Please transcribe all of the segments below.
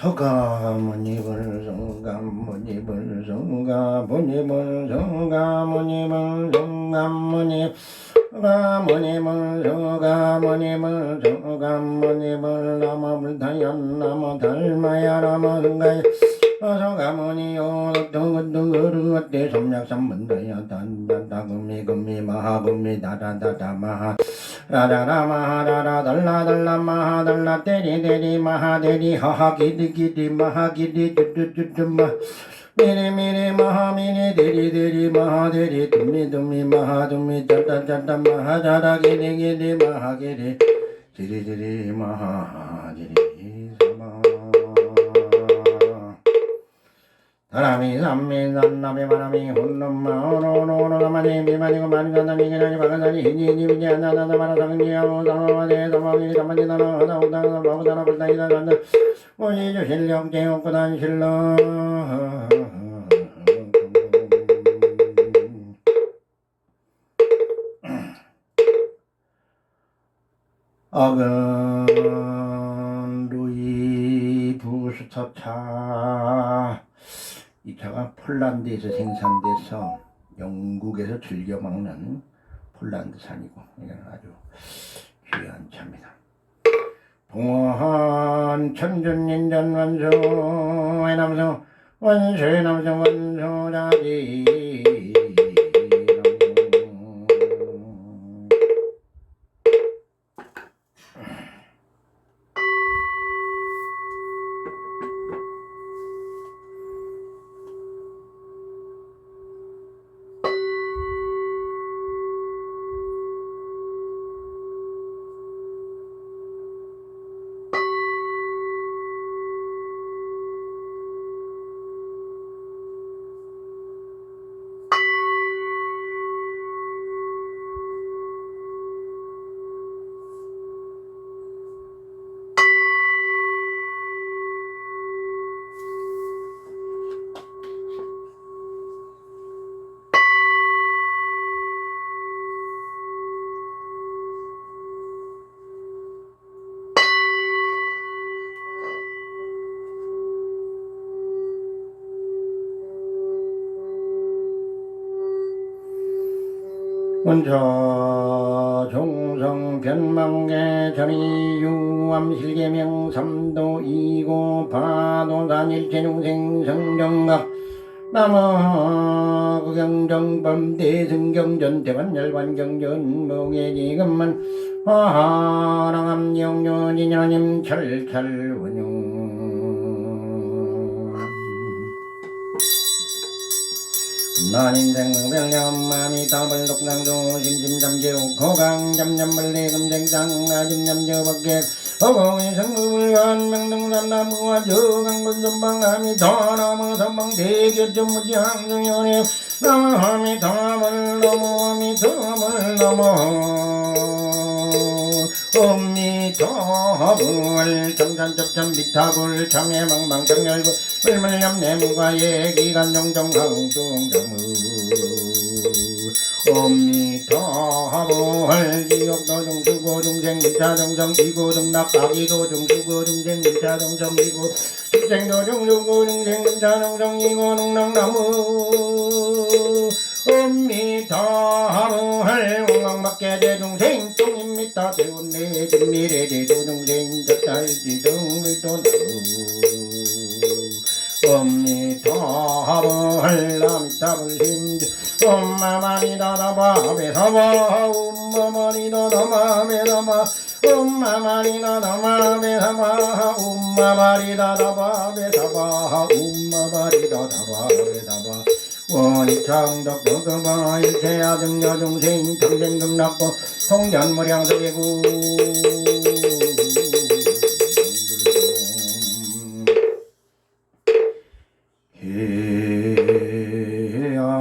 서가모니불 성가모니불 성가모니불 성가모니불 성가모니 가모니불 서가모니불 서가모니불 나마불타연 나마달마야 나마승가야 서가모니요 덕등등등어때 섬약삼문다야 단단다금미금미 마하금미 다다다다 마하 라라라 마하라라 달라달라 마하달라 때리때리 마하대리 하하기디기디 마하기디 쭈쭈쭈쭈마 미리미리 마하미리 대리대리 마하대리 둠미둠미 마하둠미 짠짠짠짠 마하자라기디기디 마하기리 지리지리 마하지리 사마 다라미 삼미 산나비 마라미 혼놈마 오노노노노마니 비마니고 마니간다니 기나니 바간다니 히니니 비냐나나나 마라상니야오 상마마네 사마미니 사마니나나 하다우다나 바우다나 불다이다 간다 오니주 실력 제옥구단 실력 어근 루이 부스터차 이 차가 폴란드에서 생산돼서 영국에서 즐겨 먹는 폴란드산이고 이건 아주 귀한 차입니다. 동원 천준인전 원소 해남소 원소의 남소 원소자지 원차 종성 변망계 전이 유암실계명 삼도 이고 파도산 일체중생 성정각 남아 구경정범 대승경전 대반열반경전 목예지금만 화하랑암영년이냐님 철철운용 난인생명별념마미 더블록랑도 심심잠재우 고강잠잠벌레 금쟁장 나짐잠저벅객 허공의 성물관 명등산나무와 저강군전방함이 더나무 선방대결전무지항중연에 나무함이 더물 넘어함이 더물 넘어 엄미터불 정산접참 미타불 청해망망정열부 물물염내무과의 기간정정항중정무 엄미터불 지옥도중수고중생 민차정정 이고등낙박이도중수고중생 민차정정 이고 식생도중수고중생 민차정정 이고등낙나무 엄미터불 웅왕밖에 대중생 똥입니다 대운내 진미래 대도중생 젖달지정물도나무 엄미터불 나미터불 힘주 엄마마니다다바 베사바 엄마마니다다마 베사바 엄마마니다다마 베사바 엄마마리다다바 베사바 엄마마리다다바 베사바 원익창덕 덕금아 일체야등여중생 평생금납보 통전무량서계구 해야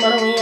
Maraming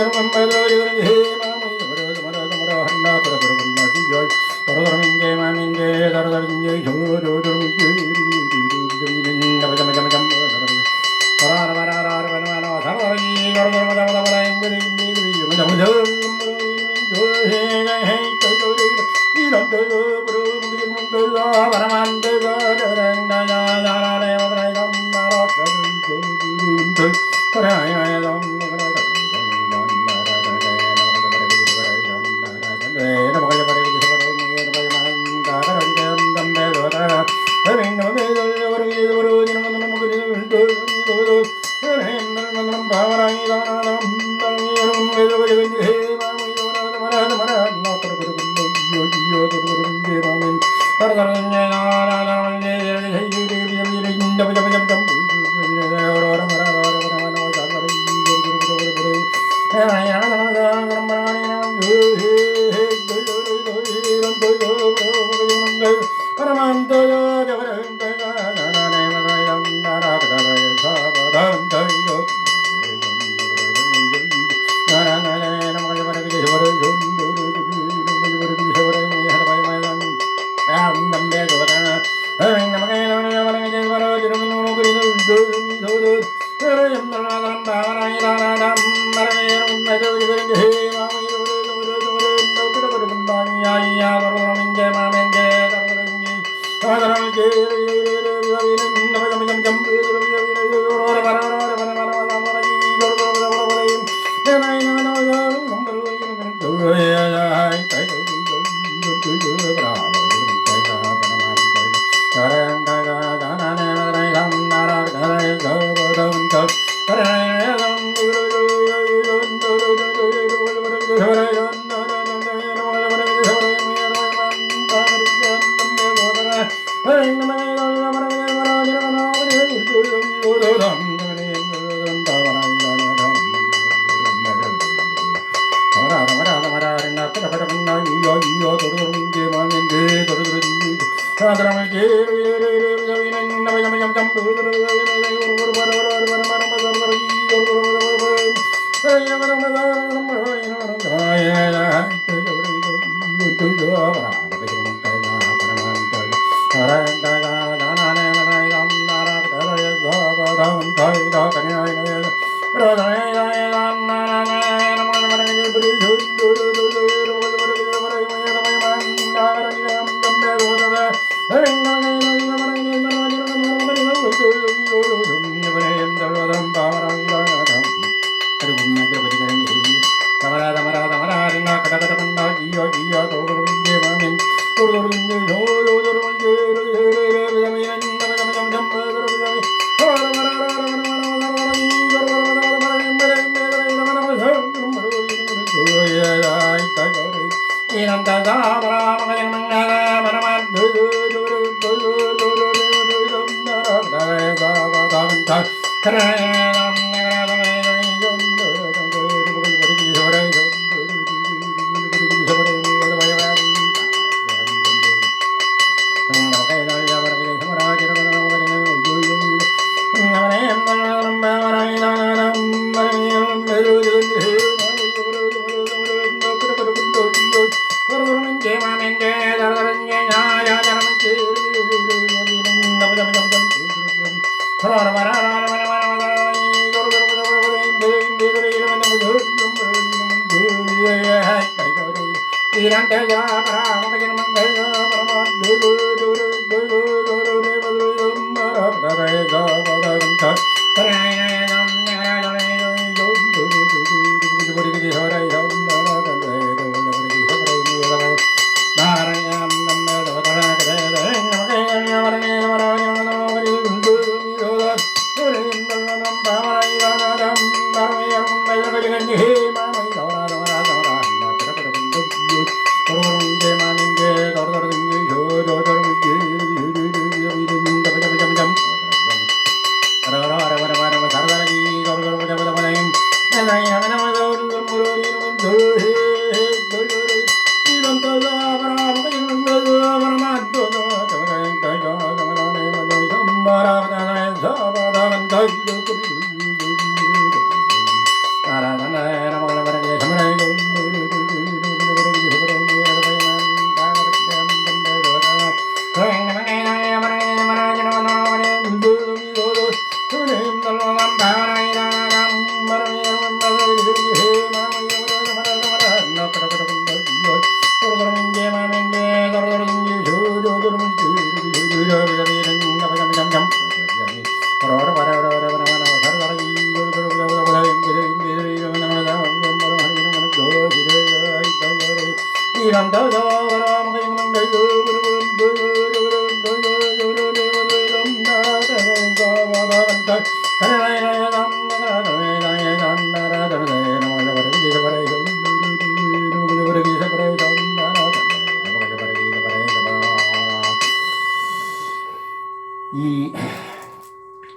이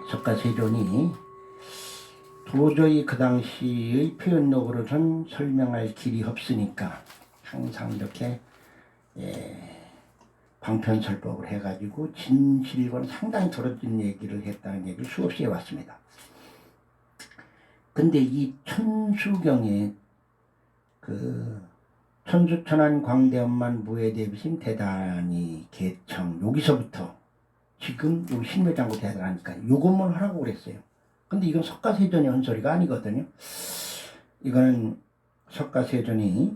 석가세존이 도저히 그 당시의 표현력으로는 설명할 길이 없으니까 항상 이렇게 방편설법을 해가지고 진실과는 상당히 떨어진 얘기를 했다는 얘기를 수없이 해왔습니다. 근데 이 천수경에 그 천수천안 광대엄만 무예대비심 대단히 개청 여기서부터 지금 여기 신묘장구 대단하니까 요것만 하라고 그랬어요. 근데 이건 석가세존이 한 소리가 아니거든요. 이거는 석가세존이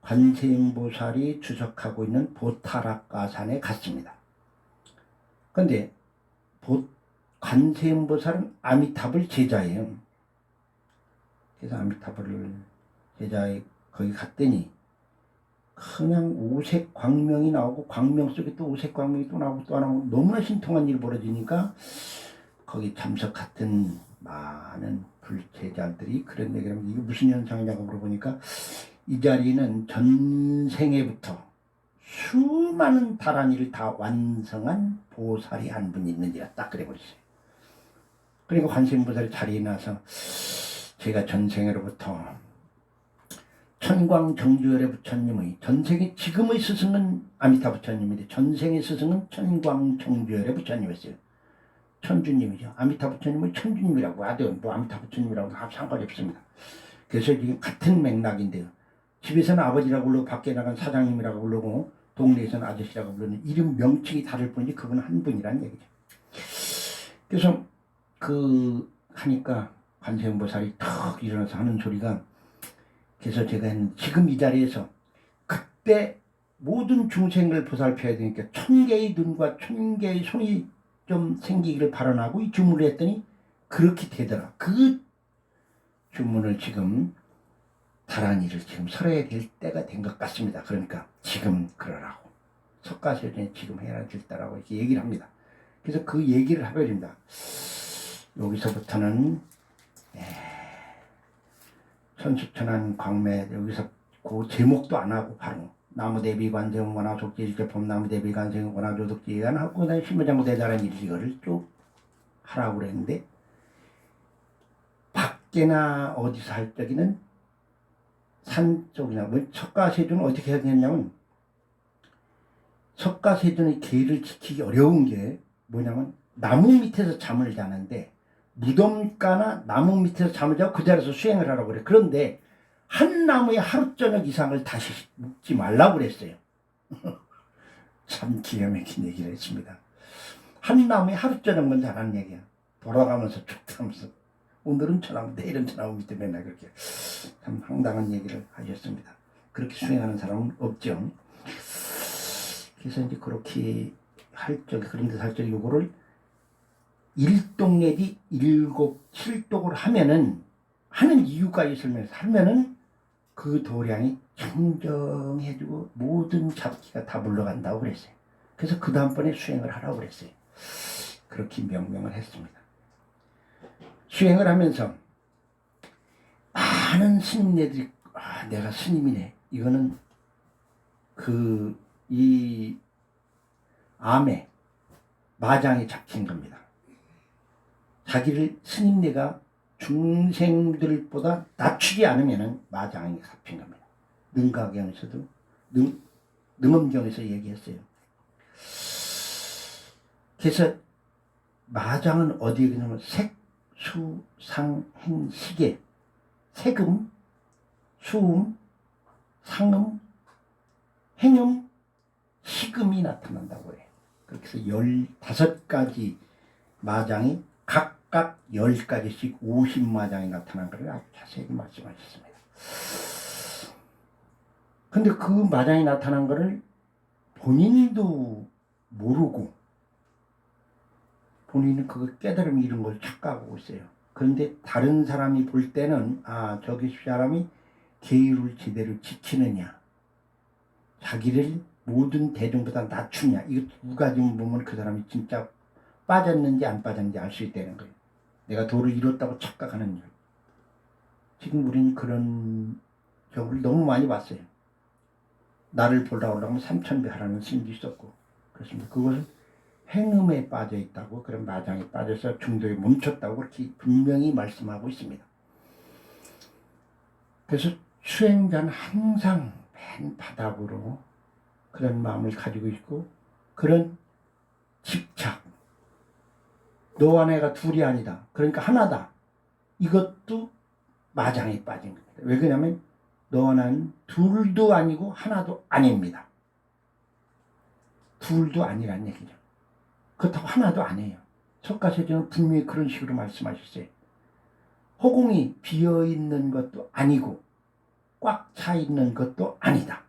관세음보살이 주석하고 있는 보타락가산에 갔습니다. 근데 관세음보살은 아미타불 제자예요. 그래서 아미타불을 제자에 거기 갔더니 그냥 오색 광명이 나오고 광명 속에 또 오색 광명이 또 나오고 또 나오고 너무나 신통한 일이 벌어지니까 거기 참석했던 많은 불제자들이 그런 얘기를 하면 이게 무슨 현상이냐고 물어보니까 이 자리는 전생에부터 수많은 다란이를 다 완성한 보살이 한 분이 있는지라 딱 그래 버렸어요. 그러니까 관세음보살이 자리에 나서 제가 전생으로부터 천광정주열의 부처님의 전생의 지금의 스승은 아미타 부처님인데 전생의 스승은 천광정주열의 부처님이었어요. 천주님이죠. 아미타 부처님은 천주님이라고 하죠. 뭐 아미타 부처님이라고 상관이 없습니다. 그래서 지금 같은 맥락인데요. 집에서는 아버지라고 부르고 밖에 나간 사장님이라고 부르고 동네에서는 아저씨라고 부르는 이름 명칭이 다를 뿐이지 그건 한 분이라는 얘기죠. 그래서 하니까 관세음보살이 턱 일어나서 하는 소리가 그래서 제가 지금 이 자리에서 그때 모든 중생을 보살펴야 되니까 1000개의 눈과 1000개의 손이 좀 생기기를 발언하고 이 주문을 했더니 그렇게 되더라. 그 주문을 지금 다란이를 지금 설해야 될 때가 된 것 같습니다. 그러니까 지금 그러라고 석가세존이 지금 해야 될다라고 이렇게 얘기를 합니다. 그래서 그 얘기를 해버립니다. 여기서부터는 천수천안 광매 여기서 그 제목도 안 하고 바로 나무대비관세음 원화속지일제 봄나무대비관세음 원화조덕지간 하고 그다음에 신묘장구 대단한 일 이거를 쭉 하라고 그랬는데 밖에나 어디서 할 적에는 산 쪽이나 뭐 석가세존은 어떻게 해야 되냐면 석가세존의 계를 지키기 어려운 게 뭐냐면 나무 밑에서 잠을 자는데 무덤가나 나무 밑에서 잠을 자고 그 자리에서 수행을 하라고 그래. 그런데 한 나무에 하루 저녁 이상을 다시 묵지 말라고 그랬어요. 참 기가 막힌 얘기를 했습니다. 한 나무에 하루 저녁만 자라는 얘기야. 돌아가면서 쭉 하면서 오늘은 저나무 내일은 저나무 밑에 맨날 그렇게 참 황당한 얘기를 하셨습니다. 그렇게 수행하는 사람은 없죠. 그래서 이제 그렇게 할 적에 그런 데서 할 적에 요거를 1독 내지 7, 7독을 하면은 하는 이유까지 설명해서 하면은 그 도량이 청정해지고 모든 잡기가 다 물러간다고 그랬어요. 그래서 그 다음번에 수행을 하라고 그랬어요. 그렇게 명명을 했습니다. 수행을 하면서 많은 스님네들이 내가 스님이네. 이거는 이 암에 마장이 잡힌 겁니다. 자기를 스님네가 중생들보다 낮추지 않으면 마장이 잡힌 겁니다. 능가경에서도 능엄경에서 얘기했어요. 그래서 마장은 어디에 그냐면 색, 수, 상, 행, 시계 색음, 수음, 상음, 행음, 시금이 나타난다고 해요. 그렇게 해서 15가지 마장이 각각 10가지씩 50마장이 나타난 것을 아주 자세히 말씀하셨습니다. 근데 그 마장이 나타난 것을 본인도 모르고 본인은 그거 깨달음이 이런 걸 착각하고 있어요. 그런데 다른 사람이 볼 때는 저기 사람이 계율을 제대로 지키느냐 자기를 모든 대중보다 낮추냐 이거 두 가지만 보면 그 사람이 진짜 빠졌는지 안 빠졌는지 알 수 있다는 거예요. 내가 도를 이뤘다고 착각하는 일. 지금 우리는 그런 경우를 너무 많이 봤어요. 나를 보려고 하면 3000배 하라는 스님도 있었고 그렇습니다. 그것은 행음에 빠져 있다고, 그런 마장에 빠져서 중도에 멈췄다고 그렇게 분명히 말씀하고 있습니다. 그래서 수행자는 항상 맨 바닥으로 그런 마음을 가지고 있고, 그런 집착, 너와 내가 둘이 아니다, 그러니까 하나다, 이것도 마장에 빠진 겁니다. 왜 그러냐면 너와 나는 둘도 아니고 하나도 아닙니다. 둘도 아니란 얘기죠. 그렇다고 하나도 아니에요. 석가세존은 분명히 그런 식으로 말씀하셨어요. 허공이 비어있는 것도 아니고 꽉 차 있는 것도 아니다.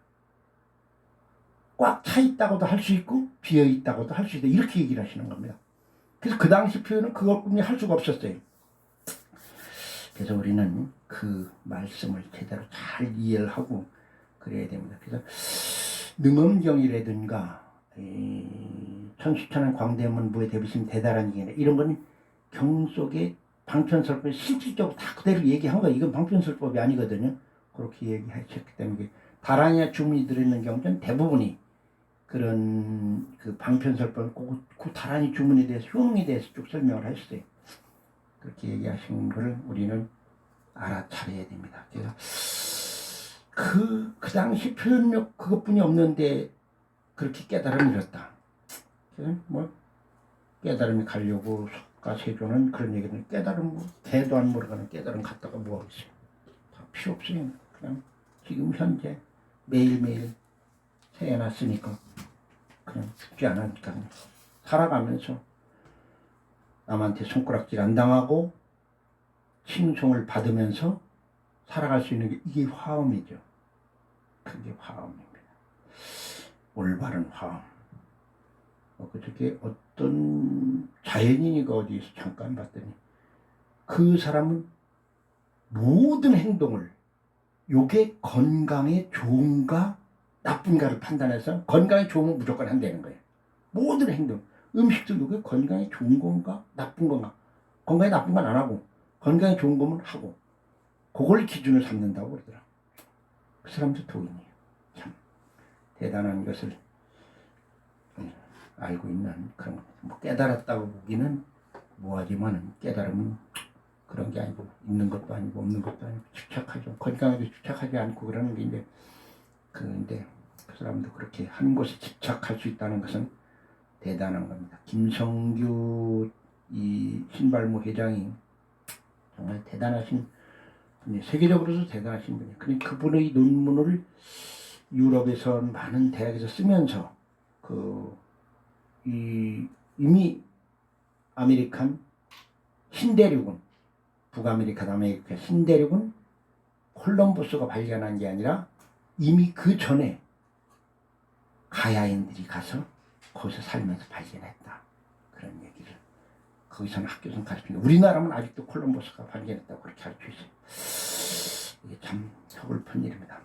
꽉 차 있다고도 할 수 있고 비어 있다고도 할 수 있다, 이렇게 얘기를 하시는 겁니다. 그래서 그 당시 표현은 그것뿐이 할 수가 없었어요. 그래서 우리는 그 말씀을 제대로 잘 이해를 하고 그래야 됩니다. 그래서 능엄경이라든가 천수천한 광대문부의 대비심 대단한 얘기나 이런 거는 경 속에 방편설법이 실질적으로 다 그대로 얘기한 거예요. 이건 방편설법이 아니거든요. 그렇게 얘기하셨기 때문에 다란이나 주문이 들어있는 경우는 대부분이 그런 그 방편설법, 그 다란이 주문에 대해서, 효능에 대해서 쭉 설명을 하셨어요. 그렇게 얘기하신 것을 우리는 알아차려야 됩니다. 그래서 그 당시 표현력 그것뿐이 없는데 그렇게 깨달음을 잃었다. 그래서 뭐 깨달음이 가려고 석가세존은 그런 얘기는, 깨달음 대도 안 모르가는 깨달음 갖다가 뭐 하겠어요. 다 필요 없어요. 그냥 지금 현재 매일매일 세해놨으니까 그냥 죽지 않으니까 살아가면서 남한테 손가락질 안 당하고 칭송을 받으면서 살아갈 수 있는 게 이게 화엄이죠. 그게 화엄입니다. 올바른 화엄. 그저께 어떤 자연인이가 어디에서 잠깐 봤더니 그 사람은 모든 행동을 요게 건강에 좋은가 나쁜가를 판단해서 건강에 좋으면 무조건 한다는 거예요. 모든 행동, 음식도 요게 건강에 좋은 건가 나쁜 건가, 건강에 나쁜 건 안 하고 건강에 좋은 거면 하고, 그걸 기준을 삼는다고 그러더라. 그 사람도 도인이에요. 참 대단한 것을 알고 있는 그런, 뭐 깨달았다고 보기는 뭐하지만은 깨달음은 그런 게 아니고 있는 것도 아니고 없는 것도 아니고 집착하죠. 건강에도 집착하지 않고 그러는 게 이제 그런데 그 사람도 그렇게 한 곳에 집착할 수 있다는 것은 대단한 겁니다. 김성규 이 신발모 회장이 정말 대단하신 분이, 세계적으로도 대단하신 분이에요. 그러니까 그분의 논문을 유럽에서 많은 대학에서 쓰면서 이미 아메리칸 신대륙은, 북아메리카, 남아메리카 신대륙은 콜럼버스가 발견한 게 아니라 이미 그 전에 가야인들이 가서 거기서 살면서 발견했다. 그런 얘기를 거기서는 학교에서 가르치는데, 우리나라는 아직도 콜럼버스가 발견했다고 그렇게 가르치고 있어요. 이게 참 서글픈 일입니다.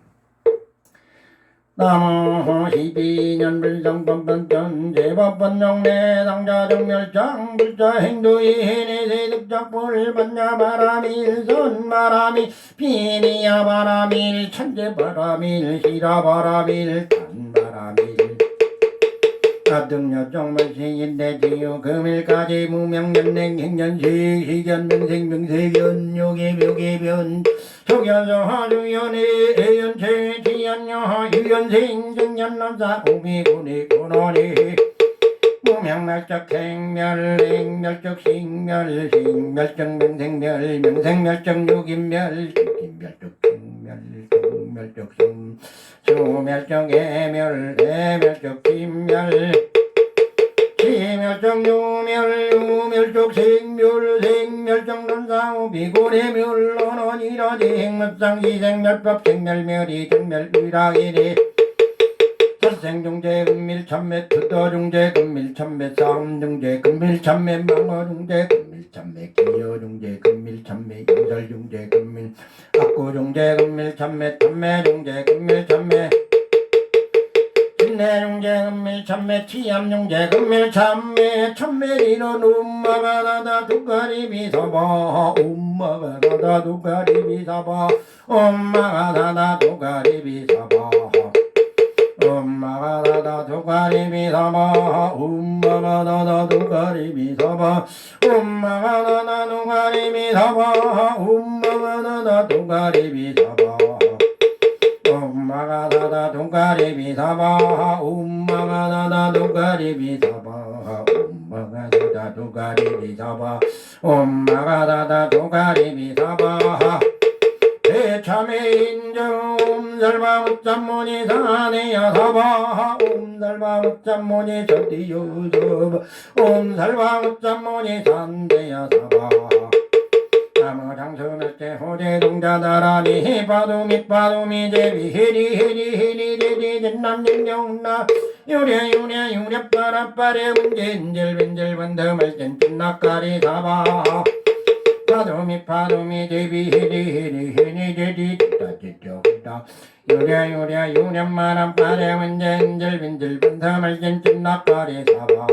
나무 12년 불성법변전 제법번영내 당자정멸장 불자 행도이 해내 세득작불 반야 바람일 선바람일 비니야 바람일 천재바람일 시라바람일 단바람일 가등여정물시인대지요 금일까지 무명연냉 행년식 시견명생명세견 요계묘계변 초견서하주연의 애연체 지연여하 유연생 정연남사 오미군의 군원이 무명멸적 행멸 행멸적 식멸 식멸적 명생멸 명생멸적 육인멸 육인멸적 생멸 생멸적 생 수멸적 애멸 애멸적 심멸 시멸적 유멸 유멸적 생멸 생멸적 논사우 비고래멸 논원이라지 행물상 이생멸법 생멸멸이 정멸의락이니 첫생중재 금밀참매 특도중재 금밀참매 싸움중재 금밀참매 망어중재 금밀참매 기여중재 금밀참매 영설중재 금밀 악구중재 금밀참매 참매중재 금밀참매 진내중재 금밀참매 치암중재 금밀참매 참매리로 엄마가 나다 두가리비 사바 엄마가 나다 두가리비 사바 엄마가 나다 두가리비 사바 엄마 마가다다 두가리비 사바 마가다다 두가리비 사바 마가다다 두가리비 사바 마가다다 두가리비 사바 마가다다 두가리비 사바 마가다다 두가리비 사바 마가다다 두가리비 사바 마가다다 두가리비 사바 대참의인정 옴살바무짬모니 사네야 사바 옴살바무짬모니 저디유저바 옴살바무짬모니 산대야 사바 나무장수멸제 호재동자다라니 파도미 파도미 제비히리 히리 히리 리리 진남진정나 유랴 유랴 유랴 빠라빠레 문진질 빈질 번더말젠 찐낙가리 사바 파도미 파도미 제비 히리 히리 히리 제디 따지쩌다 유랴 유랴 유랴 마람 빠레 문진질 빈질 번더말젠 찐낙가리 사바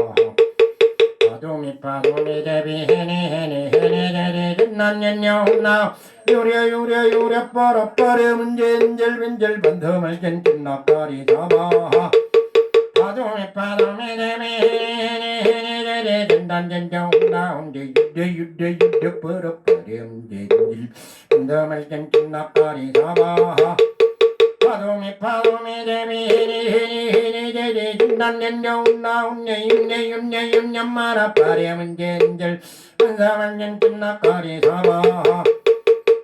파도미 파도미 제비 히니 히니 히니 제디 찐남진정나 유랴 유랴 유랴 빠라빠레 문진질 빈질 번더말젠 찐낙가리 사바 파도미 파도미 제비 히니 히니 제디 찐남진정나 온디 유대 버럭버렴진질 번더말젠 찐낙가리 사바 파도미 파도미 제비 히니 히니 히니 제디 찐남진정나 온네 윤네 윤네 윤네 마라빠레 문진질 번더말젠 찐낙가리 사바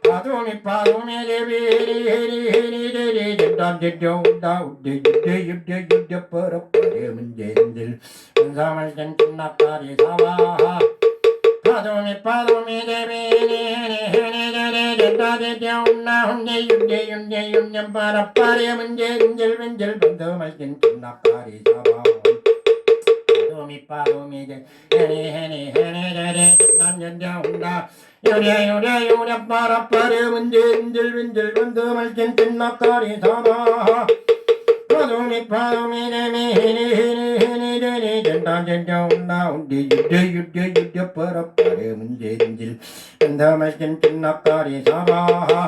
파도미 파도미 제비 히니 히니 히니 제디 찐남진정나 온네 유대 유대 버럭버렴진질 번더말젠 찐낙가리 사바 파도미 파도미 제비 히니 히니 제디 찐남진정나 온네 유대 유대 유대 마라빠레 문진질 빈질 번더말젠 찐낙가리 사바 파도미 파도미 제비 히니 히니 히니 제디 찐남진정나 유랴 유랴 유랴 마라빠레 문진질 빈질 번더말젠 찐낙가리 사바 파도미 파도미 제비 히니 히니 히니 제디 찐남진정나 온디 유대 유대 유대 버럭버레 문진질 번더말젠 찐낙가리 사바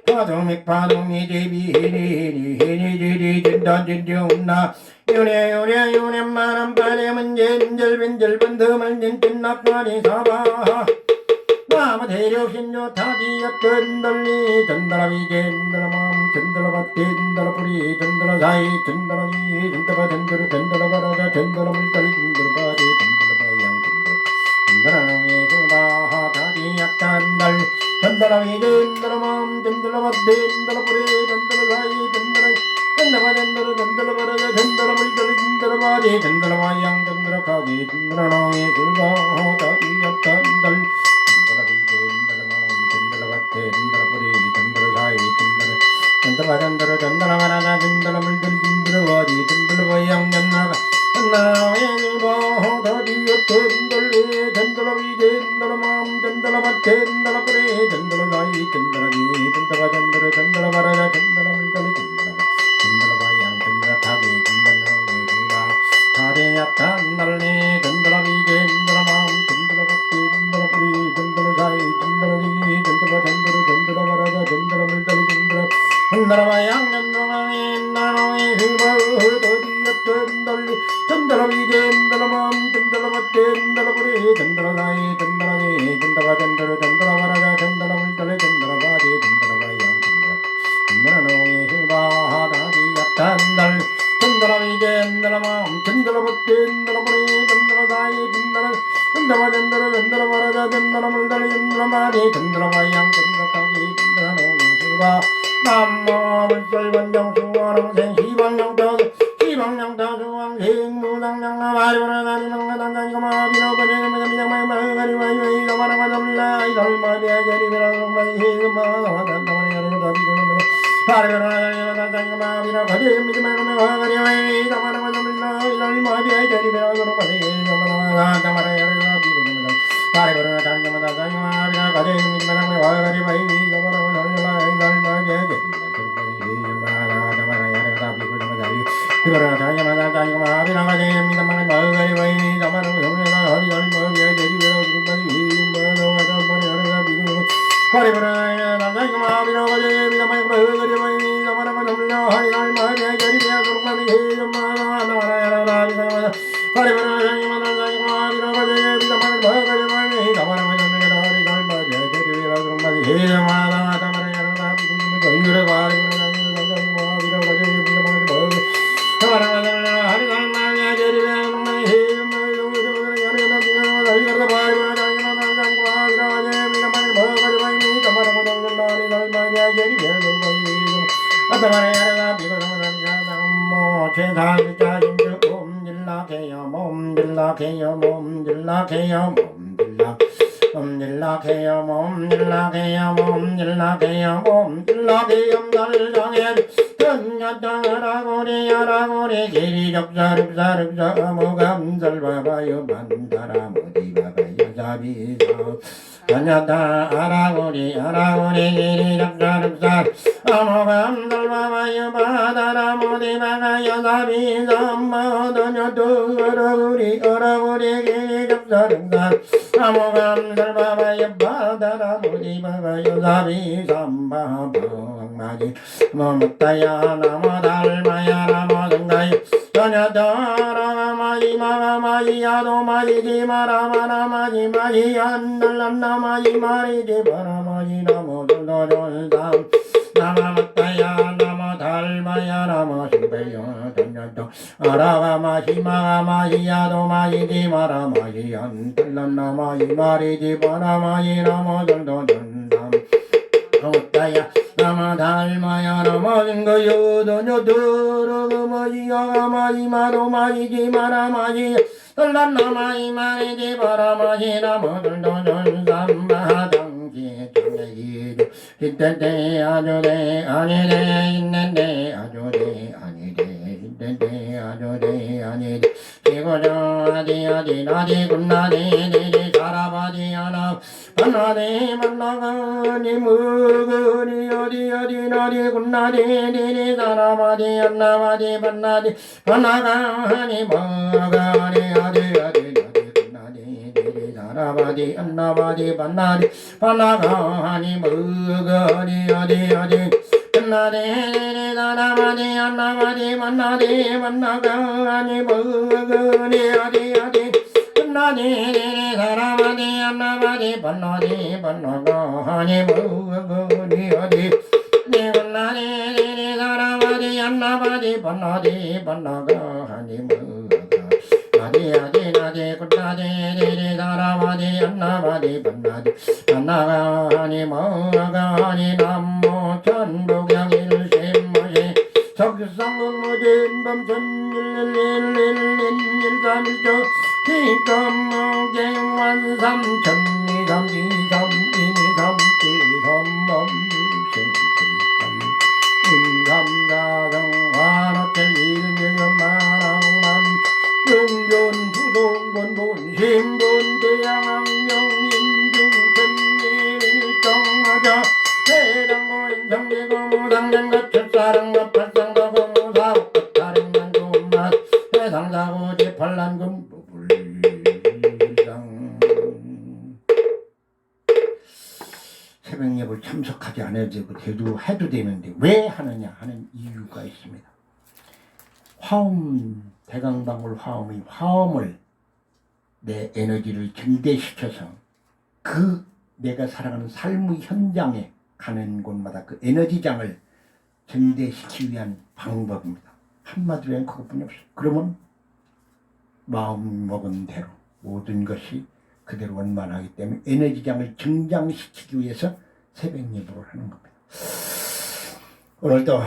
파도미 파도미 제비 히니 히니 히니 제디 찐남진정나 유랴 유랴 유랴 마라빠레 문진질 빈질 번더말젠 찐낙가리 사바 나무 대력신조 타디였던 달리 전달아비 전달아맘 전달아밭 전달아뿌리 전달아사이 전달아니 전달아 전달아 전달아바라자 전달아물달리 전달아바디 전달아바양 전달아노예 수바하 타디였던 달 전달아비 전달아맘 전달아밭 전달아뿌리 전달아사이 전달아 전달아 전달아 전달아바라자 전달아물달리 전달아바디 전달아바양 전달아가기 전달아노예 수바하 타디였던 달 전달아 전달아바라자 전달아물들 전달아바디 전달아바양 전달아가 전달아웨일바 다디였던 달리 전달아비 전달아맘 전달아밭 전달아뿌리 전달아사이 전달아니 전달아 전달아 전달아바라자 전달아물달리 전달아바양 전달아타기 전달아웨일바 다디였던 달리 전달아비 전달아맘 전달아밭 전달아뿌리 전달아사이 전달아니 전달아 전달아 전달아바라자 전달아물달리 전달아바양 전달아니 나노의 흐바흐 더디였던 달리 전달아비 전달아맘 전달아밭 전달아뿌리 전달아사이 전달아니 전달아 전달아 전달아바라자 전달아물달리 전달아바디 전달아바양 전달아노의 흐바하 다디였던 달리 전달아비 전달아맘 전달아밭 전달아뿌리 전달아사이 전달아 전달아 전달아 전달아바라자 전달아물달리 전달아바디 전달아바양 전달아가기 전달아노의 흐바 남모불설번정수원홍생 희방령타수 희방령타수 왕생 무당장나 마리바라가리망가당장가마비노가리마미장마이마이가리와이와이가마라가담라 이설마비아자리베라성마이히그마가와단다마리가리가비노 파리바라가리가장가마비라가리와이가마라가담라 이설마비아자리베라성마이히그마가와단다마리가리가비노 다냐다 아라고리 길이 dab사dab사 아모감달바바여 바다라 모디바가여 사비 삼마도녀도 어라고리 길이 dab사dab사 아모감달바바여 바다라 모디바가여 사비 삼바방마지 모무타야 나모달마야 나모등가여 다냐다 마이 야도마이지 마라마라마지 마이 안달란나마이 마리지 바라마이 나모들도존삼 나마마타야 나모달마야 나모승배요 던전도 아라가마시 마가마시 야도마이지 마라마이 안달란나마이 마리지 바라마이 나모들도존삼 나모타야 나마달마야 나모승거요 도녀도로그마이 야가마이 마도마이지 마라마이 떨란나마이 마리지 바라마시 나모들도존삼바당지 청내기주 있던데 아주대 아니대 있는데 아주대 아니대 있던데 아주대 아니대 지고저 아디 나디 군나디 니디 사라바디 하나 만나디 만나가니 무그니 어디 나디 군나디 니디 사라바디 안나바디 만나디 만나가니 무그니 어디 나디 군나디 니디 사라바디 안나바디 만나디 만나가니 무그니 어디 나디 나나마디 안나마디 만나디 만나가니 무그니 어디 나디 사라마디 안나마디 만나디 만나가니 무그니 어디 나디 사라마디 안나마디 만나디 만나가니 무그니 나디 굿나디 사라마디 안나마디 만나디 만나가니 무그니 남모 천북양일심무시 석상무진 범천일일일일일삼일조 기감무갱완삼천이삼이삼이삼지삼범유생칠팔 인삼사성환호텔일명만왕만 용존부동본본심본대양왕명인중천일일정마자 해당고인성지고무상전급 칠사랑급 팔상도고무사옥급타림난조음맛 해상사고지 팔란금 부불상 새벽예불 참석하지 않아도 되고 해도 되는데 왜 하느냐 하는 이유가 있습니다. 화음 대강방울 화음의 화음을 내 에너지를 증대시켜서 그 내가 살아가는 삶의 현장에 가는 곳마다 그 에너지장을 증대시키기 위한 방법입니다. 한마디로 하면 그것뿐이 없어요. 그러면 마음 먹은 대로 모든 것이 그대로 원만하기 때문에 에너지장을 증장시키기 위해서 새벽 예불을 하는 겁니다. 오늘도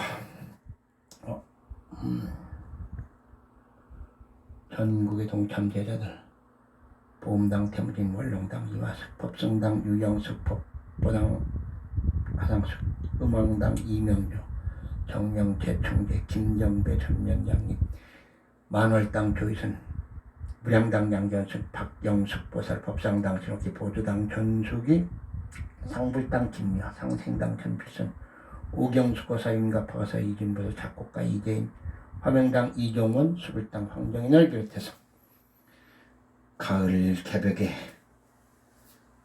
전국의 동참제자들 보험당, 태무진, 원룡당, 이화숙, 법성당, 유영숙, 법보당, 화상숙, 음왕당, 이명조, 정명재, 총재, 김정배, 전면장님, 만월당, 조희선, 무량당, 양전숙, 박영숙, 보살, 법상당, 신옥기, 보조당, 전숙이, 상불당, 김미화, 상생당, 전필선, 오경숙, 고사, 윤가파가사, 이진보도, 작곡가, 이재인, 화명당, 이종원, 수불당, 황정인을 비롯해서 가을 개벽에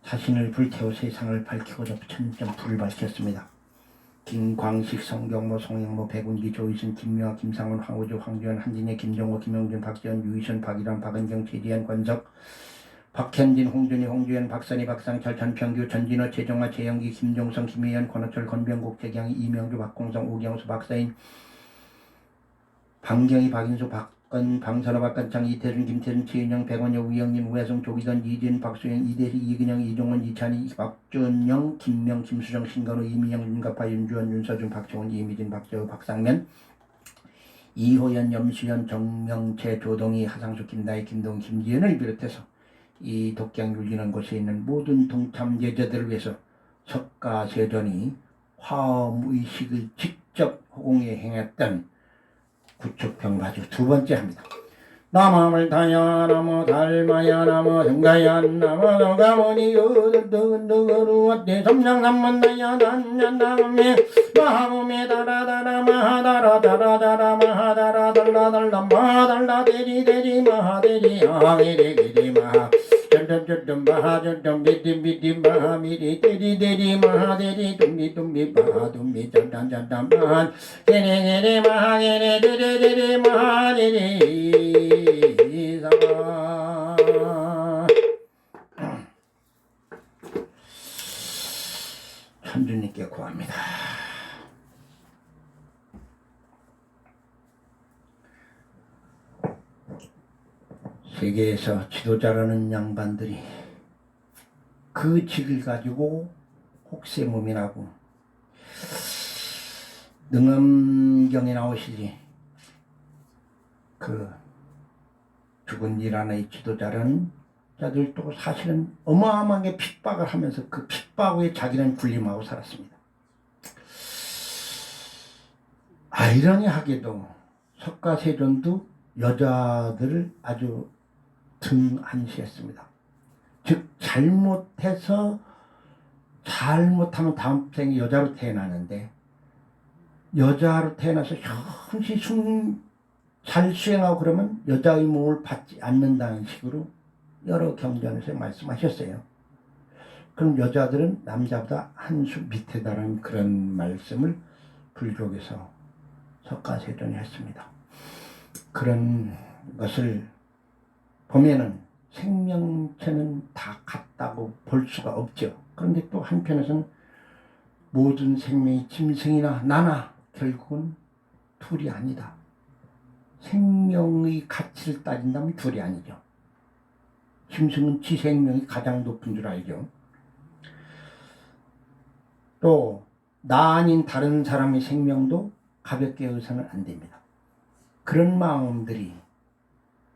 자신을 불태워 세상을 밝히고자 천점 불을 밝혔습니다. 김광식, 성경모, 송영모, 백운기, 조희순, 김미화, 김상훈, 황우주, 황주현, 한진혜, 김정호, 김영준, 박지원, 유희선, 박일환, 박은경, 최지현, 권석, 박현진, 홍준희, 홍주현, 박선희, 박상철, 전평규, 전진호, 최정화, 최영기, 김종성, 김혜연, 권호철, 권병국, 최경희, 이명주, 박공성, 오경수, 박사인, 방경희, 박인수, 박건, 방선호, 박건창, 이태준, 김태준, 최윤영, 백원영, 우영님, 우혜성, 조기던, 이진, 박수영, 이대식, 이근영, 이종원, 이찬희, 박준영, 김명, 김수정, 신건우, 이민영, 윤가파, 윤주원, 윤서준, 박정훈, 이미진, 박재호, 박상면, 이호연, 염수연, 정명채, 조동희, 하상수, 김나희, 김동, 김지연을 비롯해서 이 독경 유리는 곳에 있는 모든 동참 제자들을 위해서 석가세존이 화엄의식을 직접 허공에 행했던 구축병가주 두 번째 합니다. 나마을 타야 나무 달마야 나무 등가야 나무 너가모니 여든든든으루왔대 삼장삼문다야 난난남에 마하무메 다라다라 마하다라다라다라 마하다라달라달라 마달라 대리대리 마하대리 아메리기리 마하 전전전전 마하전전 비디비디 마하미리 대리대리 마하대리 둠비둠비 마하둠비 전단전단 마하 게레게레 마하게레 데레데레 마하데리 천주님께 구합니다. 세계에서 지도자라는 양반들이 그 직을 가지고 혹세무민하고 능엄경에 나오시지 그 죽은 이란의 지도자라는 자들도 사실은 어마어마하게 핍박을 하면서 그 핍박에 자기는 군림하고 살았습니다. 아이러니하게도 석가세존도 여자들을 아주 등한시했습니다. 즉 잘못하면 다음 생에 여자로 태어나는데 여자로 태어나서 현시 잘 수행하고 그러면 여자의 몸을 받지 않는다는 식으로 여러 경전에서 말씀하셨어요. 그럼 여자들은 남자보다 한 수 밑에다라는 그런 말씀을 불교에서 석가세존이 했습니다. 그런 것을 보면은 생명체는 다 같다고 볼 수가 없죠. 그런데 또 한편에서는 모든 생명이 짐승이나 나나 결국은 둘이 아니다. 생명의 가치를 따진다면 둘이 아니죠. 짐승은 지 생명이 가장 높은 줄 알죠. 또 나 아닌 다른 사람의 생명도 가볍게 여기서는 안 됩니다. 그런 마음들이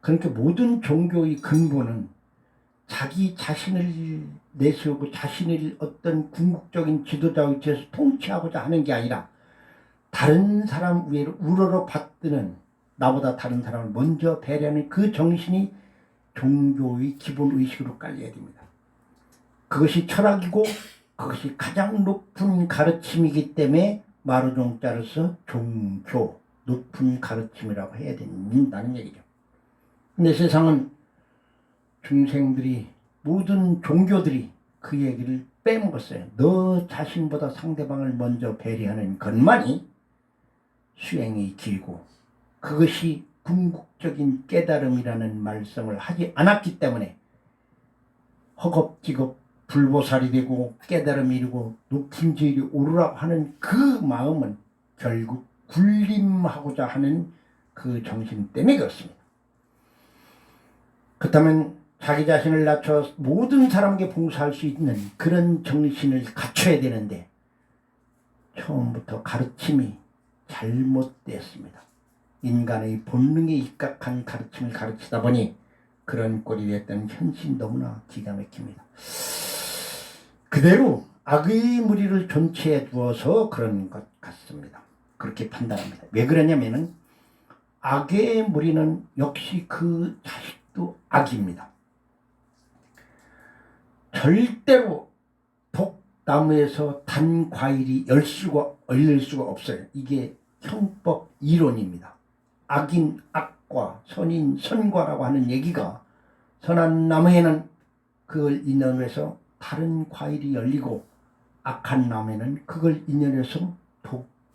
그러니까 모든 종교의 근본은 자기 자신을 내세우고 자신을 어떤 궁극적인 지도자의 위치에서 통치하고자 하는 게 아니라 다른 사람 위로 우러러 받드는 나보다 다른 사람을 먼저 배려하는 그 정신이 종교의 기본 의식으로 깔려야 됩니다. 그것이 철학이고 그것이 가장 높은 가르침이기 때문에 마루종자로서 종교, 높은 가르침이라고 해야 된다는 얘기죠. 근데 세상은 중생들이 모든 종교들이 그 얘기를 빼먹었어요. 너 자신보다 상대방을 먼저 배려하는 것만이 수행이 길고 그것이 궁극적인 깨달음이라는 말씀을 하지 않았기 때문에 허겁지겁 불보살이 되고 깨달음이 이루고 높은 지일이 오르라고 하는 그 마음은 결국 군림하고자 하는 그 정신 때문에 그렇습니다. 그렇다면 자기 자신을 낮춰 모든 사람에게 봉사할 수 있는 그런 정신을 갖춰야 되는데 처음부터 가르침이 잘못됐습니다. 인간의 본능에 입각한 가르침을 가르치다 보니 그런 꼴이 됐다는 현실이 너무나 기가 막힙니다. 그대로 악의 무리를 존치해 두어서 그런 것 같습니다. 그렇게 판단합니다. 왜 그러냐면은 악의 무리는 역시 그 자식도 악입니다. 절대로 독나무에서 단 과일이 열릴 수가 없어요. 이게 형법 이론입니다. 악인 악과 선인 선과라고 하는 얘기가 선한 나무에는 그걸 인연해서 다른 과일이 열리고 악한 나무에는 그걸 인연해서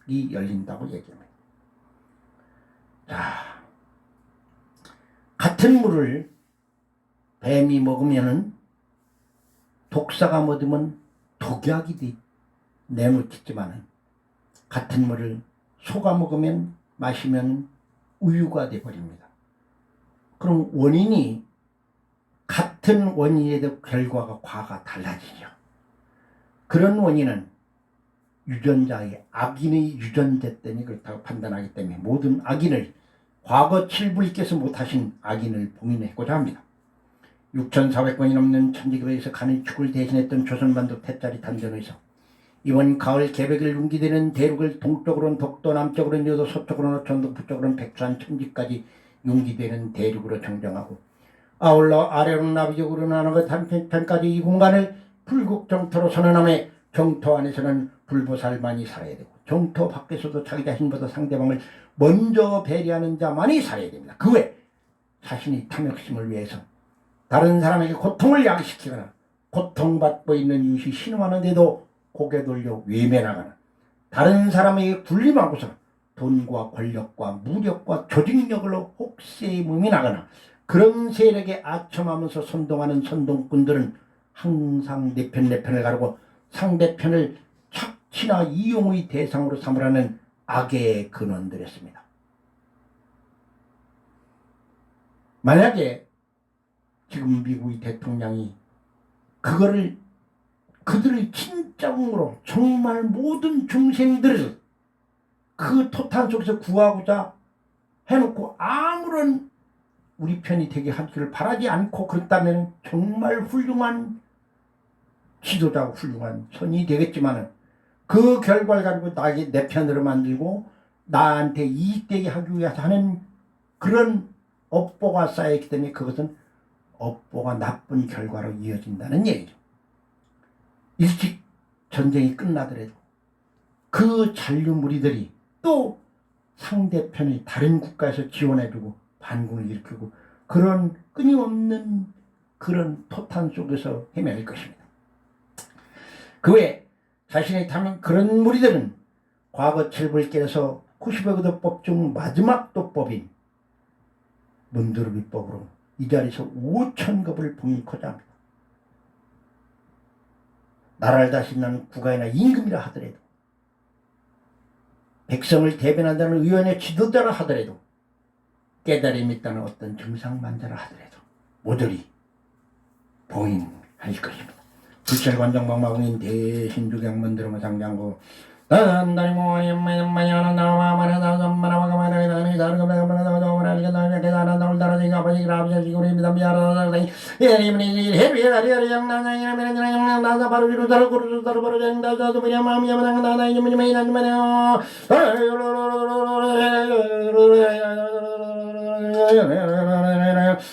열린다고 얘기합니다. 자, 같은 물을 뱀이 먹으면은 독사가 먹으면 독약이 내놓겠지만은 같은 물을 소가 먹으면 마시면 우유가 돼버립니다. 그럼 원인이 같은 원인에도 결과가 과가 달라지죠. 그런 원인은 유전자의 악인의 유전자 때문에 그렇다고 판단하기 때문에 모든 악인을 과거 칠불께서 못하신 악인을 봉인하고자 합니다. 6,400번이 넘는 천지교회에서 가는 축을 대신했던 조선반도 태짜리 단전에서 이번 가을 개백을 융기되는 대륙을 동쪽으로는 독도, 남쪽으로는 여도, 서쪽으로는 전도, 북쪽으로는 백두산, 천지까지 융기되는 대륙으로 정정하고 아울러 아래로는 나비적으로 나누어 그 한편까지 이 공간을 불국정토로 선언하며 정토 안에서는 불보살만이 살아야 되고 정토 밖에서도 자기 자신보다 상대방을 먼저 배려하는 자만이 살아야 됩니다. 그 외 자신이 탐욕심을 위해서 다른 사람에게 고통을 야기시키거나 고통받고 있는 이웃이 신음하는데도 고개 돌려 외면하거나 다른 사람에게 군림하고서 돈과 권력과 무력과 조직력으로 혹세무민하거나 그런 세력에 아첨하면서 선동하는 선동꾼들은 항상 내 편을 가르고 상대편을 착취나 이용의 대상으로 삼으라는 악의 근원들이었습니다. 만약에 지금 미국의 대통령이 그들의 친정으로 정말 모든 중생들을 그 토탄 속에서 구하고자 해놓고 아무런 우리 편이 되게 하기를 바라지 않고 그렇다면 정말 훌륭한 지도자고 훌륭한 선이 되겠지만 그 결과를 가지고 내 편으로 만들고 나한테 이익되게 하기 위해서 하는 그런 업보가 쌓여있기 때문에 그것은 업보가 나쁜 결과로 이어진다는 얘기죠. 일찍 전쟁이 끝나더라도 그 잔류 무리들이 또 상대편의 다른 국가에서 지원해주고 반군을 일으키고 그런 끊임없는 그런 토탄 속에서 헤맬 것입니다. 그 외에 자신이 타는 그런 무리들은 과거 칠불께서 90여 도법 중 마지막 도법인 문두루비법으로 이 자리에서 5,000급을 봉인코자 합니다. 나라를 다스리는 국가이나 임금이라 하더라도 백성을 대변한다는 의원의 지도자라 하더라도 깨달음이 있다는 어떤 증상만자라 하더라도 모조리 봉인할 것입니다. 불철관정망마공인 대신주경문드러머 상장고 나단다리모 연마연마연한 나와마나 나선마나마가마나이다니 다르가마가마나다오마나리가나리가 나나나올다라지가 아버지가 아버지가 미안하다니 예리문이 해리가리가리양나나이라면나나 바로 위로다로 고르다로 바로 장다자도 미야 마음이야마나 나나이님이 나나마나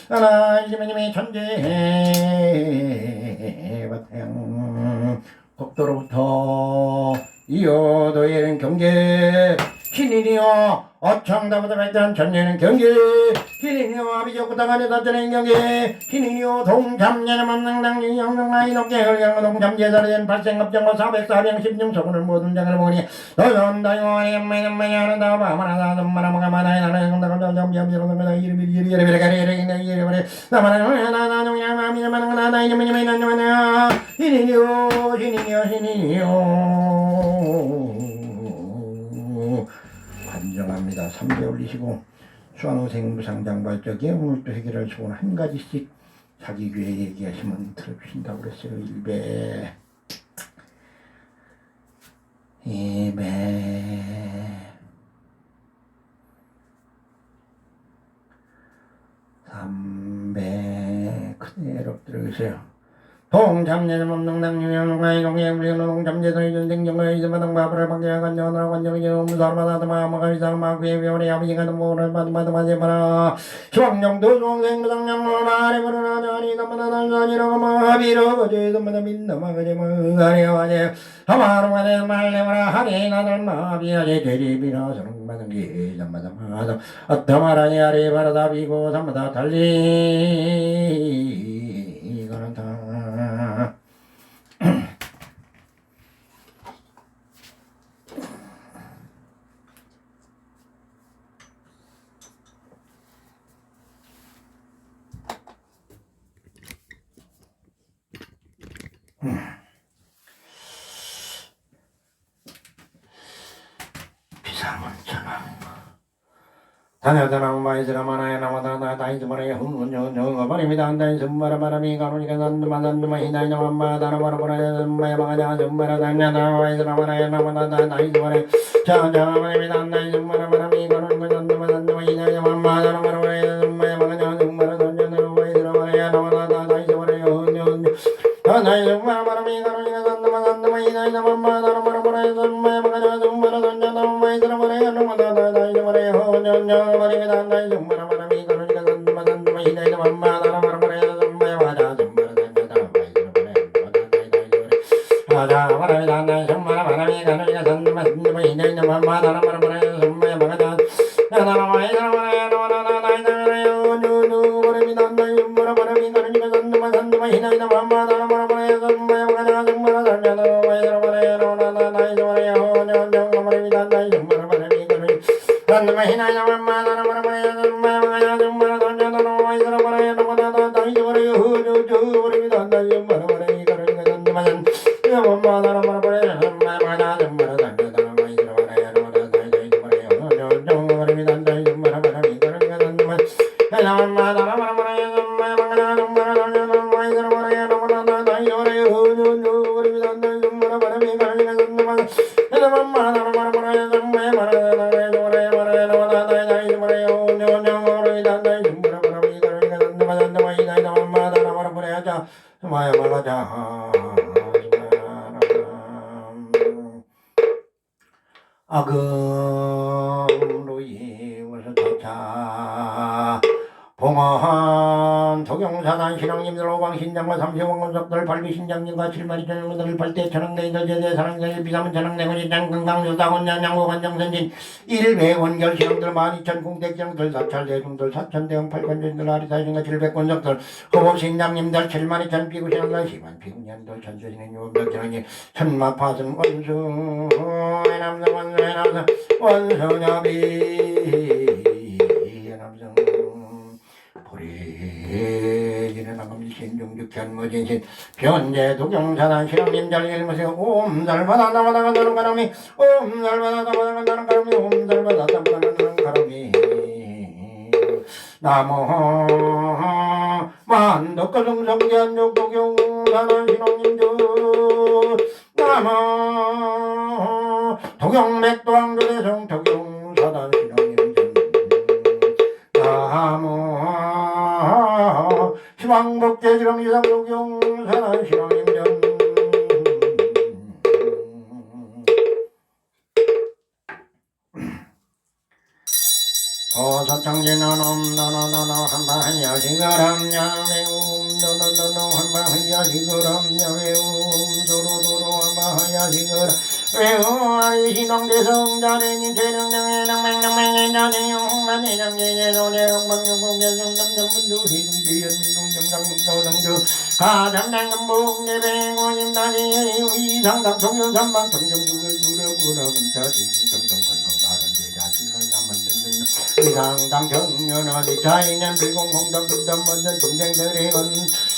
하나님의 천재 바탕 독도로부터 이어도에는 경계 신인이여 어청다보다 발전 전례는 경계 신인이여 아비지옥 땅안에 닫혀낸 경계 신인이여 동참예념함낭당리 영등라이 높게 혈경 동참제자리된 발생업정과 404명 10중 서문을 모든 장을 보니 너연다요 엠마이는 다바 마나다 마나마가 마나이 나는 영당을 점비함지로는 이름이 나마는 나나용이야 마미야마는 나나 이름이 나나나 신인이여 관정합니다. 3개 올리시고 수왕생 무상장발적에 오늘 또 해결할 소원 한 가지씩 자기 귀에 얘기하시면 들어주신다고 그랬어요. 1배 2배 3배 그대로 들어주세요. 동참제는 없능당유연웅가이 동해물리는 동참제도의 전쟁정의 이즈마당바브를 방해하간 전화로 관정이 무사르마다드마 마가리사르마구의 위원의 아버지가 도모를 마드마드마제마라 시왕정도 수왕생무상령로 말해버르나자니 담마다난자니라고 마비러거제 담마다민다마가제마가리와제 하마루가제 말레마라 하리나달마비아제 대리비나 서릉마등기 담마다마다 아타마라니 아리바라다비고 담마다 달리 이거는 다 비사문천왕 다녀다나 마이스라마나야 나마다나 다이즈마라야 흥은여어버립니다 한다이 숨바라바라미 가로니까 난두마난두마 히나이나 맘마다라바라바라야 숨바야 마가자 숨바라다냐나 마이스라마나야 나마다나 다이즈마라야 자자바립니다 한다이 숨바라바라미 가로니까 난두마난두마 히나이나 맘마다라바라바라야 숨바야 마가자 숨바라다냐나 마이스라마나야 나마다나 다이즈마라야 흥은여 다나이 숨바라바라미 가로니까 난두마난두마 히나이나 맘마다라바라바라야 숨바야 마가자 숨바라다냐나 마이스라마나야 나마다나 다이즈마라야 흥은여 버리면 나의 정말 바람이 가르니까 산두마 산두마 이나이나 맘마 나라 바라바라야 산마야 와자 정말 다니다 와자 바람이 나의 정말 바람이 가르니까 산두마 산두마 이나이나 맘마 나라 바라바라야 산마야 마가자 나라 와이나 와야 나나 나이나라요 누누 바람이 나의 정말 바람이 가르니까 산두마 산두마 이나이나 맘마 나라 바라바라야 산마야 마가자 정말 다니다 와이나 와야 나나 나의 정말요 녀녀 바람이 나의 정말 바람이 가르니까 산두마 이나이나 맘마 나라 아금로이 월서도차 봉헌 도경사단 신앙님들 오광신장과 삼세왕건석들 발비신장님과 칠마리 전용들 발대 천왕대이들 제대 사랑대일 비사문 천왕대군신장 금강수사원 양양고관정선진 일백원결 신앙들 12,000 공대장들 사찰대중들 사천대왕 팔관전들 아리사신과 칠백권석들 허법신장님들 72,000 비구신앙들 시만 비구년들 천수신행 유업덕전이 천마파승 원수 남성 원수의 남성 원수녀비 남성 보리지는 나금신 중죽현 무진신 변제 도경사단 신앙님들 일무세 옴살바다 나바다가다는 가람이 옴살바다 나바다가다는 가람이 옴살바다 나바다가다는 가람이 나모 만덕가정성전 육도경사단 신앙님들 나모 도경맥도왕조대성 도경사단 신앙님들 나모 희망복제지렁이상 도경사단 신앙님들 어사창진나놈 나나나나 한바하야 시가람 야매움 너너너너 한바하야 시가람 야매움 도로도로 한바하야 시가람 외우 아리 신왕대성 자리님 재능능의 낭맹낭맹의 자리용 홍만의 장제의 노래 홍방용공개성 남정문두 희둥지연민공정당문도성주 가담당금봉 예배고임나리 위상당 종료삼방 정정주의 구려구려군자지 상당 정연하니 자인년 불공공덕 불담번전 중생들이건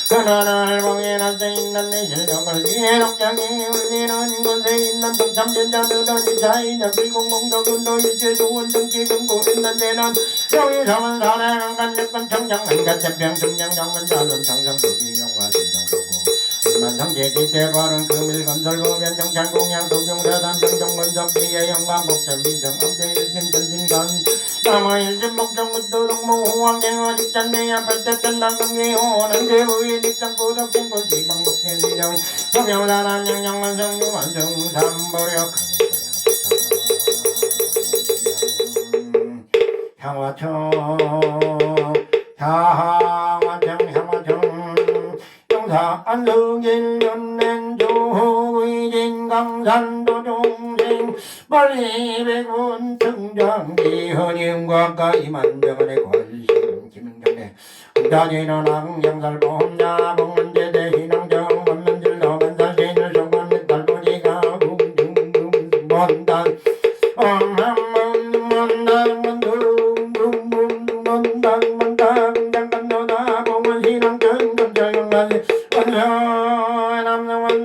그나날 봉해날 때 있는 내 실력을 위해 독장이 울리는 곳에 있는 동참전자들은 자인년 불공공덕 운도일체 좋은 정치금 고있는 데는 여기 삼은 사대는 간력건 청정한 가짜병 중장정은 자는 상상도기 영화 신정도고 만성제기 대발은 금일건설공연 정찬공양 도경사단 정정건석기의 영광곡전 민정암대 일심전진간 남아일심 목정무도덕모 호황갱어 직전매야 발대천당금계 호원은 대우의 입장구덕진 골지방목계 니정 도경사단 영양원성 유완성 삼보력 향화청 향화청 영사 안성일 연낸 조의진 강산도 종생 빨리 백원 등장기 헌임과 가이만병원의 관심 김은경의 다지는 항영살보험자 봉문제대 신앙정 원면질 너만살신을 정원의 달보니가 궁중문단 원수 남성원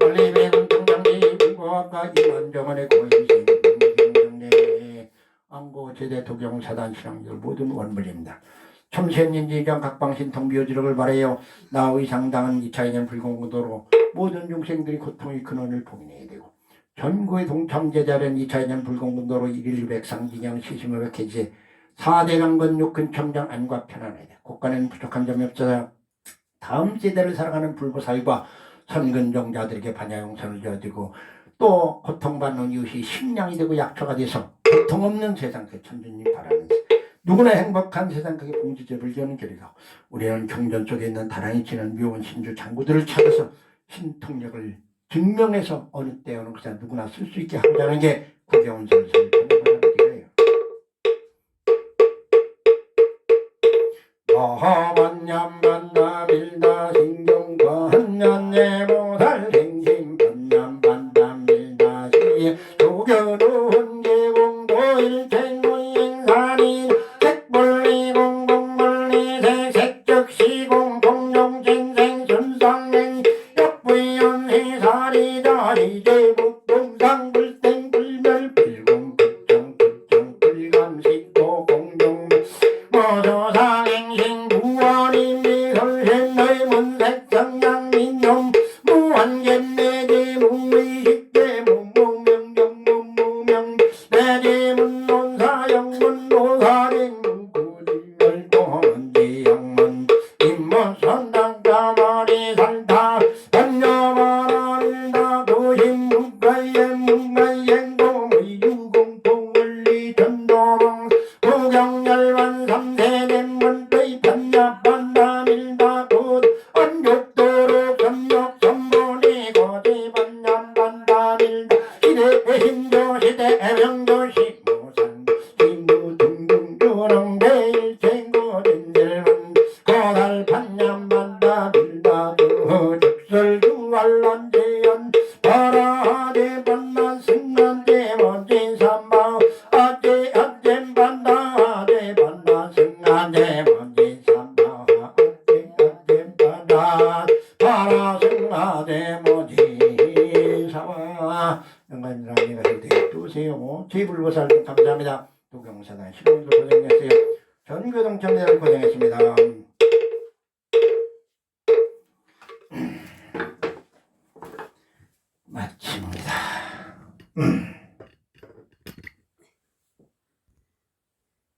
Bali 성고 제대 도경 사단 신앙들 모든 원물입니다. 첨세인지장 각방신통 비어지력을 바라요. 나의 상당한 이차이년 불공도로 모든 중생들이 고통의 근원을 봉인해야 되고 전국의 동참제자는 이차이년 불공도로 1일 200상기냥 시심의 백해지 4대 강건 육근 청장 안과 편안해야 돼. 국가는 부족한 점이 없어서 다음 세대를 살아가는 불보살과 선근종자들에게 반야용선을 저어드리고 또 고통받는 이웃이 식량이 되고 약초가 돼서 고통 없는 세상 그 천주님 바라는 누구나 행복한 세상 그게 봉지제를 지는 길이고 우리는 경전 속에 있는 다랑이 치는 묘원 신주 장구들을 찾아서 신통력을 증명해서 어느 때 어느 곳에 누구나 쓸 수 있게 하고자 하는 게 구경설설 바람이에요. 마하반냠반다밀다 신경과 한년내보살 생심 반냠반다밀다시 조견은 계공도일생무행산이 색불리공공물리 색색적시공 공룡진생 순상행 역부연희사리다 이제북동상 불땡불멸 불공불정 불감식도 공룡 모조상행신 무원인미설생의 문색성양민용 무한견내지 무의식대 무무명정무무명 내지문논사영문노사린 무구질멸공원지영문 임무선당가머리 산타 반여만한다 도심문가예문가행도의유공통원리 전도망 무경열반 삼세대문의 반야반다밀다 곧 언육도로 점육선본이 거지 반야반다밀다 시대의 힘조 시대의 명조시 무산 시무등등조롱대일생고진들만 거달 반야반다밀다 적설두알란제연 바라하대 반난 승난대 먼지 삼바 아재 아잼 반다하대 반난 승난대 먼지 삼바 아재 아잼 반다 바라 승나대 먼지 삼바 영관이라니가 되게 두세요. 제불보살님 감사합니다. 도경사단 신혼도 고생했어요. 전교동참여들 고생했습니다. 마칩니다.